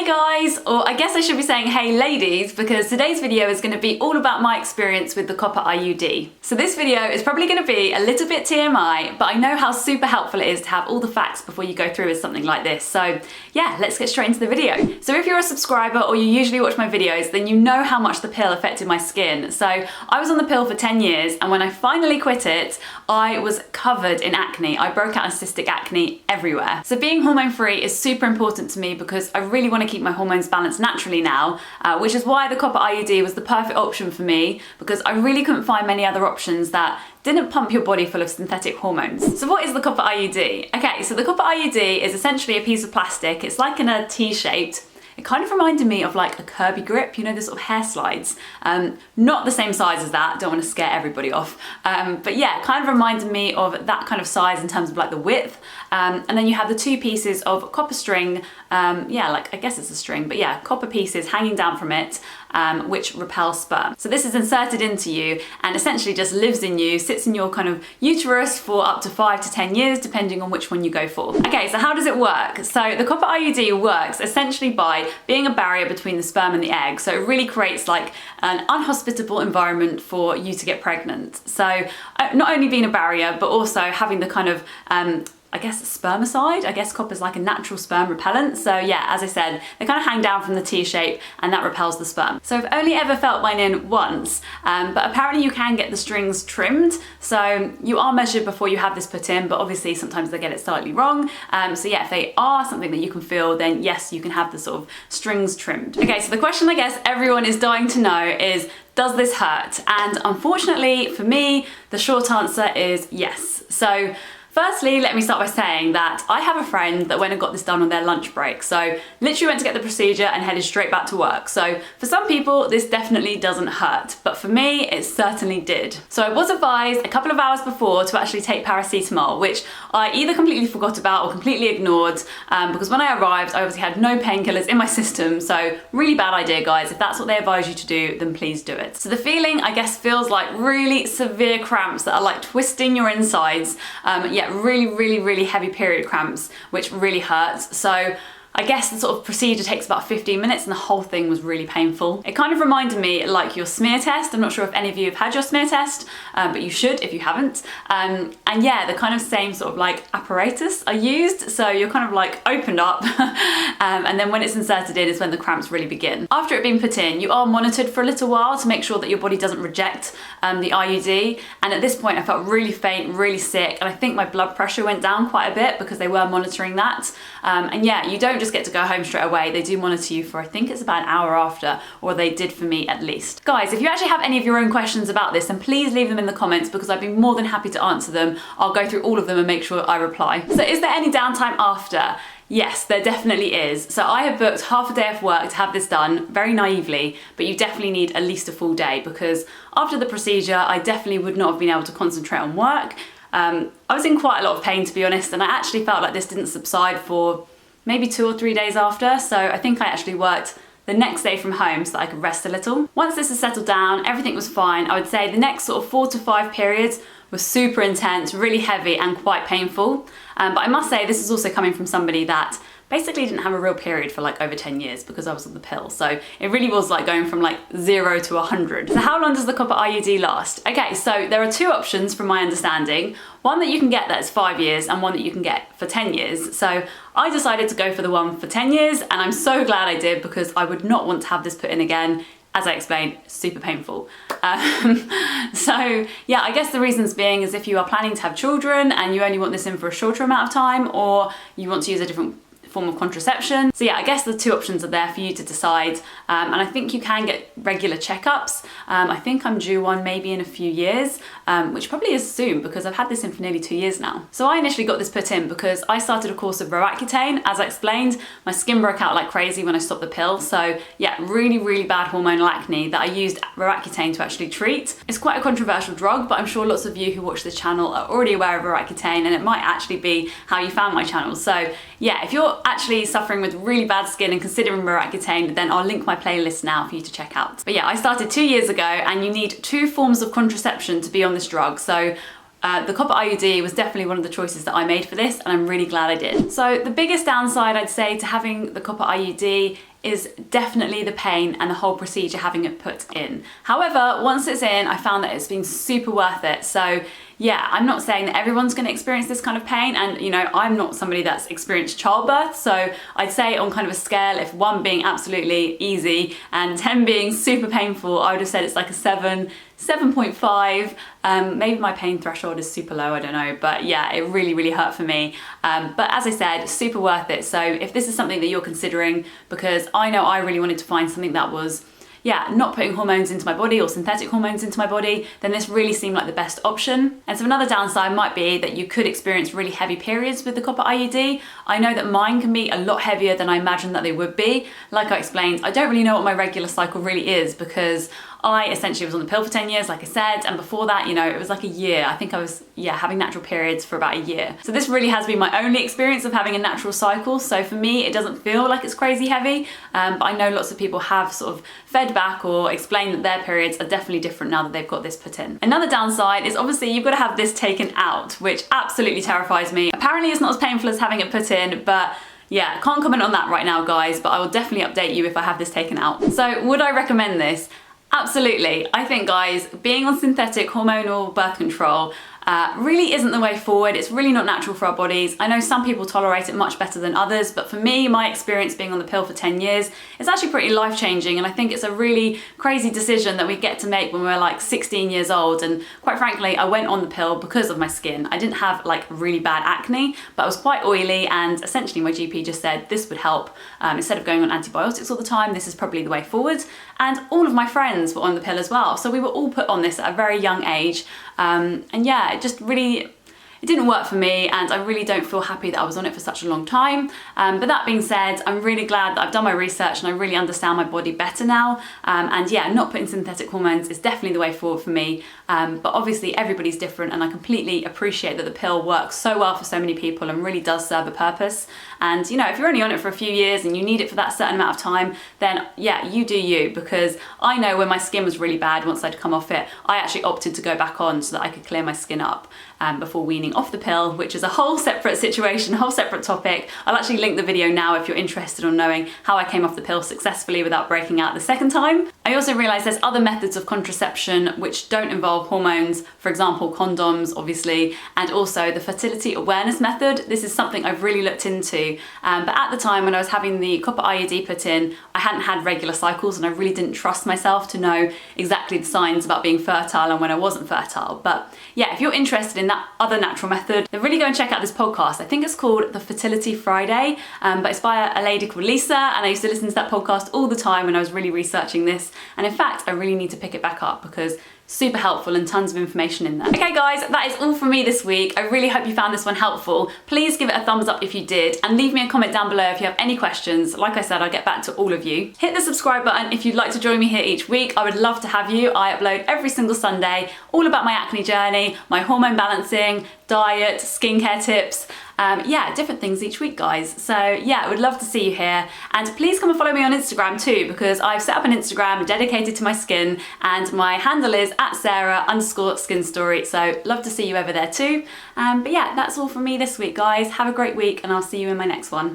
Hey guys, or I guess I should be saying hey ladies, because today's video is going to be all about my experience with the Copper IUD. So this video is probably going to be a little bit TMI, but I know how super helpful it is to have all the facts before you go through with something like this. So yeah, let's get straight into the video. So if you're a subscriber or you usually watch my videos, then you know how much the pill affected my skin. So I was on the pill for 10 years, and when I finally quit it, I was covered in acne. I broke out in cystic acne everywhere. So being hormone free is super important to me because I really want to keep my hormones balanced naturally now, which is why the Copper IUD was the perfect option for me, because I really couldn't find many other options that didn't pump your body full of synthetic hormones. So what is the Copper IUD? Okay, so the Copper IUD is essentially a piece of plastic. It's like in a T-shaped. It kind of reminded me of like a Kirby grip, you know, the sort of hair slides. Not the same size as that, don't want to scare everybody off. But yeah, it kind of reminded me of that kind of size in terms of like the width. And then you have the two pieces of copper string, yeah, like I guess it's a string, but yeah, copper pieces hanging down from it, which repel sperm. So this is inserted into you and essentially just lives in you, sits in your kind of uterus for up to 5 to 10 years, depending on which one you go for. Okay, so how does it work? So the Copper IUD works essentially by being a barrier between the sperm and the egg. So it really creates like an unhospitable environment for you to get pregnant. So not only being a barrier, but also having the kind of I guess spermicide. I guess copper's like a natural sperm repellent. So yeah, as I said, they kind of hang down from the T shape and that repels the sperm. So I've only ever felt mine in once, but apparently you can get the strings trimmed. So you are measured before you have this put in, but obviously sometimes they get it slightly wrong. So yeah, if they are something that you can feel, then yes, you can have the sort of strings trimmed. Okay, so the question I guess everyone is dying to know is, does this hurt? And unfortunately for me, the short answer is yes. So firstly, let me start by saying that I have a friend that went and got this done on their lunch break. So literally went to get the procedure and headed straight back to work. So for some people, this definitely doesn't hurt, but for me, it certainly did. So I was advised a couple of hours before to actually take paracetamol, which I either completely forgot about or completely ignored, because when I arrived, I obviously had no painkillers in my system. So really bad idea, guys. If that's what they advise you to do, then please do it. So the feeling, I guess, feels like really severe cramps that are like twisting your insides. Yeah, really heavy period cramps, which really hurts. So I guess the sort of procedure takes about 15 minutes and the whole thing was really painful. It kind of reminded me like your smear test. I'm not sure if any of you have had your smear test, but you should if you haven't. And yeah, the kind of same sort of like apparatus are used. So you're kind of like opened up and then when it's inserted in is when the cramps really begin. After it being put in, you are monitored for a little while to make sure that your body doesn't reject the IUD. And at this point I felt really faint, really sick. And I think my blood pressure went down quite a bit because they were monitoring that. And yeah, you don't just get to go home straight away. They do monitor you for, I think it's about an hour after, or they did for me at least. Guys, if you actually have any of your own questions about this, then please leave them in the comments because I'd be more than happy to answer them. I'll go through all of them and make sure I reply. So is there any downtime after? Yes, there definitely is. So I have booked half a day of work to have this done, very naively, but you definitely need at least a full day because after the procedure, I definitely would not have been able to concentrate on work. I was in quite a lot of pain, to be honest, and I actually felt like this didn't subside for maybe 2 or 3 days after. So I think I actually worked the next day from home so that I could rest a little. Once this has settled down, everything was fine. I would say the next sort of 4 to 5 periods were super intense, really heavy and quite painful. But I must say this is also coming from somebody that basically didn't have a real period for like over 10 years because I was on the pill. So it really was like going from like 0 to 100. So how long does the Copper IUD last? Okay, so there are 2 options from my understanding. One that you can get that's 5 years and one that you can get for 10 years. So I decided to go for the one for 10 years and I'm so glad I did because I would not want to have this put in again. As I explained, super painful. So yeah, I guess the reasons being is if you are planning to have children and you only want this in for a shorter amount of time, or you want to use a different form of contraception. So yeah, I guess the 2 options are there for you to decide. And I think you can get regular checkups. I think I'm due one maybe in a few years, which probably is soon because I've had this in for nearly 2 years now. So I initially got this put in because I started a course of Roaccutane. As I explained, my skin broke out like crazy when I stopped the pill. So yeah, really bad hormonal acne that I used Roaccutane to actually treat. It's quite a controversial drug, but I'm sure lots of you who watch this channel are already aware of Roaccutane and it might actually be how you found my channel. So yeah, if you're actually suffering with really bad skin and considering Roaccutane, then I'll link my playlist now for you to check out. But yeah, I started 2 years ago and you need 2 forms of contraception to be on this drug. So the Copper IUD was definitely one of the choices that I made for this and I'm really glad I did. So the biggest downside I'd say to having the Copper IUD is definitely the pain and the whole procedure having it put in. However, once it's in, I found that it's been super worth it. So yeah, I'm not saying that everyone's going to experience this kind of pain, and you know, I'm not somebody that's experienced childbirth, so I'd say on kind of a scale, if 1 being absolutely easy and 10 being super painful, I would have said it's like a 7.5. Maybe my pain threshold is super low, I don't know, but yeah, it really hurt for me. But as I said, super worth it. So if this is something that you're considering, because I know I really wanted to find something that was not putting hormones into my body or synthetic hormones into my body, then this really seemed like the best option. And so another downside might be that you could experience really heavy periods with the Copper IUD. I know that mine can be a lot heavier than I imagined that they would be. Like I explained, I don't really know what my regular cycle really is, because I essentially was on the pill for 10 years, like I said, and before that, you know, it was like a year. I think I was, having natural periods for about a year. So this really has been my only experience of having a natural cycle. So for me, it doesn't feel like it's crazy heavy, but I know lots of people have sort of fed back or explained that their periods are definitely different now that they've got this put in. Another downside is obviously you've got to have this taken out, which absolutely terrifies me. Apparently it's not as painful as having it put in, but yeah, can't comment on that right now, guys, but I will definitely update you if I have this taken out. So would I recommend this? Absolutely. I think, guys, being on synthetic hormonal birth control really isn't the way forward. It's really not natural for our bodies. I know some people tolerate it much better than others, but for me, my experience being on the pill for 10 years, it's actually pretty life-changing, and I think it's a really crazy decision that we get to make when we're like 16 years old. And quite frankly, I went on the pill because of my skin. I didn't have like really bad acne, but I was quite oily, and essentially my GP just said this would help. Instead of going on antibiotics all the time, this is probably the way forward. And all of my friends were on the pill as well, so we were all put on this at a very young age. And yeah, it just really, it didn't work for me, and I really don't feel happy that I was on it for such a long time. But that being said, I'm really glad that I've done my research and I really understand my body better now. And yeah, not putting synthetic hormones is definitely the way forward for me. But obviously everybody's different, and I completely appreciate that the pill works so well for so many people and really does serve a purpose. And you know, if you're only on it for a few years and you need it for that certain amount of time, then yeah, you do you, because I know when my skin was really bad once I'd come off it, I actually opted to go back on so that I could clear my skin up before weaning off the pill, which is a whole separate situation, a whole separate topic. I'll actually link the video now if you're interested in knowing how I came off the pill successfully without breaking out the second time. I also realised there's other methods of contraception which don't involve hormones, for example condoms obviously, and also the fertility awareness method. This is something I've really looked into, but at the time when I was having the Copper IUD put in, I hadn't had regular cycles and I really didn't trust myself to know exactly the signs about being fertile and when I wasn't fertile. But yeah, if you're interested in that other natural method, then really go and check out this podcast. I think it's called The Fertility Friday, but it's by a lady called Lisa, and I used to listen to that podcast all the time when I was really researching this. And in fact, I really need to pick it back up because super helpful and tons of information in there. Okay guys, that is all from me this week. I really hope you found this one helpful. Please give it a thumbs up if you did, and leave me a comment down below if you have any questions. Like I said, I'll get back to all of you. Hit the subscribe button if you'd like to join me here each week. I would love to have you. I upload every single Sunday, all about my acne journey, my hormone balancing, diet, skincare tips, yeah, different things each week, guys. So yeah, I would love to see you here, and please come and follow me on Instagram too, because I've set up an Instagram dedicated to my skin, and my handle is @Sarah_skinstory, so love to see you over there too. But yeah, that's all from me this week, guys. Have a great week, and I'll see you in my next one.